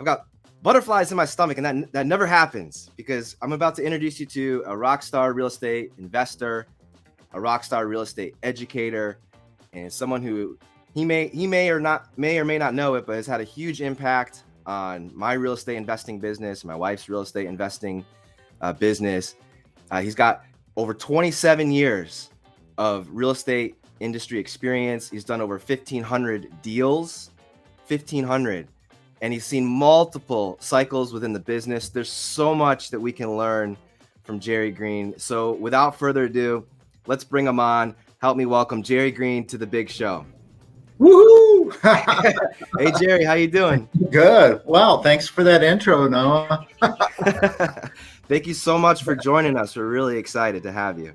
I've got butterflies in my stomach, and that never happens because I'm about to introduce you to a rock star real estate investor, a rock star real estate educator, and someone who he may or may not know it, but has had a huge impact on my real estate investing business, my wife's real estate investing business. He's got over 27 years of real estate industry experience. He's done over 1,500 deals, 1,500. And he's seen multiple cycles within the business. There's so much that we can learn from Jerry Green. So without further ado, let's bring him on. Help me welcome Jerry Green to the big show. Woohoo! Hey, Jerry, how you doing? Good. Well, thanks for that intro, Noah. Thank you so much for joining us. We're really excited to have you.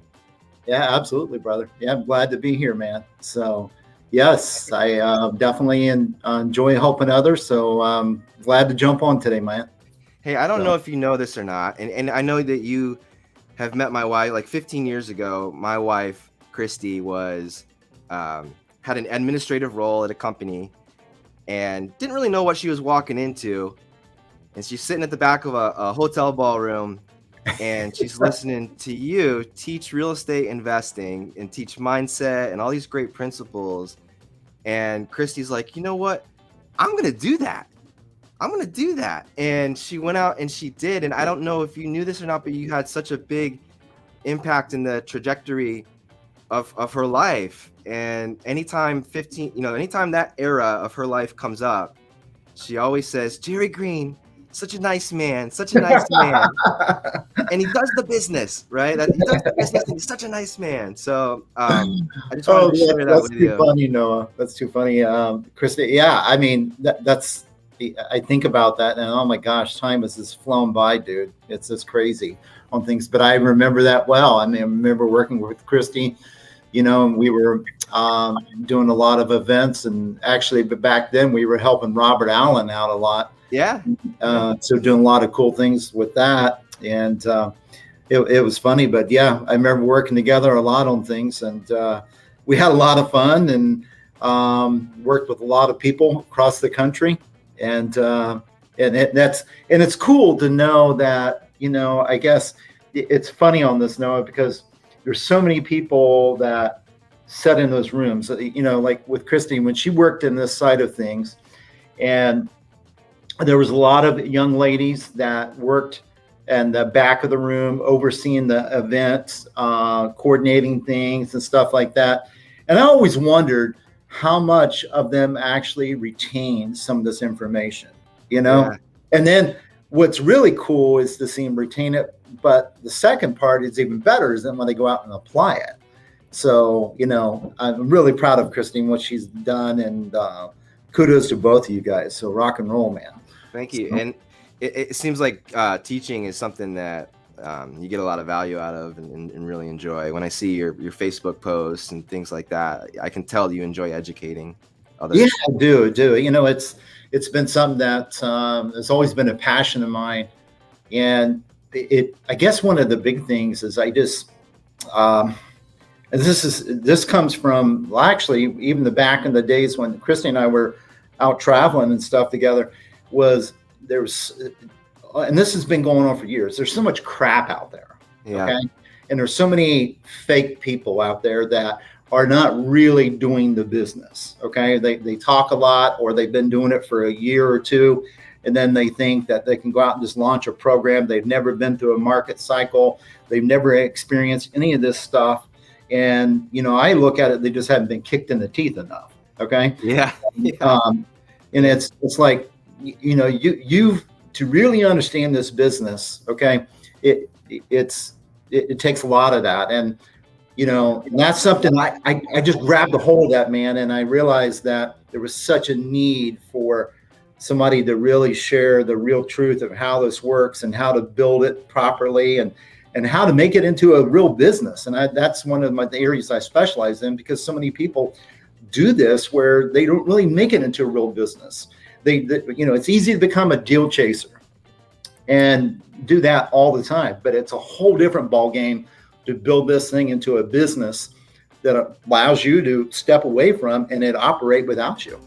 Yeah, absolutely, brother. Yeah, I'm glad to be here, man. So, yes, I definitely enjoy helping others. So I'm glad to jump on today, man. Hey, I don't know if you know this or not, and I know that you have met my wife like 15 years ago. My wife, Christy, was had an administrative role at a company and didn't really know what she was walking into. And she's sitting at the back of a hotel ballroom, and she's listening to you teach real estate investing and teach mindset and all these great principles. And Christy's like, you know what? I'm going to do that. I'm going to do that. And she went out and she did. And I don't know if you knew this or not, but you had such a big impact in the trajectory of her life. And anytime that era of her life comes up, she always says, Jerry Green, such a nice man, such a nice man. And he does the business, right? He does the business, and he's such a nice man. So I just wanted to share that with you. That's too funny, Noah. That's too funny. Christy, yeah, I mean, I think about that, and oh my gosh, time has just flown by, dude. It's just crazy on things. But I remember that well. I mean, I remember working with Christy, and we were doing a lot of events. And actually, but back then we were helping Robert Allen out a lot. Yeah. So doing a lot of cool things with that. And it was funny, but yeah, I remember working together a lot on things, and we had a lot of fun and worked with a lot of people across the country. And it's cool to know that, I guess it's funny on this, Noah, because there's so many people that sat in those rooms, like with Christy, when she worked in this side of things, and there was a lot of young ladies that worked in the back of the room, overseeing the events, coordinating things and stuff like that. And I always wondered how much of them actually retained some of this information, Yeah. And then what's really cool is to see them retain it. But the second part is even better is then when they go out and apply it. So, I'm really proud of Christy and what she's done, and kudos to both of you guys. So rock and roll, man. Thank you. And it seems like teaching is something that you get a lot of value out of and really enjoy. When I see your Facebook posts and things like that, I can tell you enjoy educating others. Yeah, I do. It's been something that has always been a passion of mine. And I guess one of the big things is I just, and this comes from, well, actually, even the back in the days when Christy and I were out traveling and stuff together, and this has been going on for years. There's so much crap out there. Yeah. Okay. And there's so many fake people out there that are not really doing the business. Okay. They talk a lot, or they've been doing it for a year or two. And then they think that they can go out and just launch a program. They've never been through a market cycle. They've never experienced any of this stuff. And, I look at it, they just haven't been kicked in the teeth enough. Okay. Yeah. And it's like, you've to really understand this business. Okay. It takes a lot of that. And, and that's something I just grabbed a hold of that, man. And I realized that there was such a need for somebody to really share the real truth of how this works and how to build it properly and how to make it into a real business. And that's one of the areas I specialize in, because so many people do this where they don't really make it into a real business. It's easy to become a deal chaser and do that all the time, but it's a whole different ball game to build this thing into a business that allows you to step away from and it operate without you.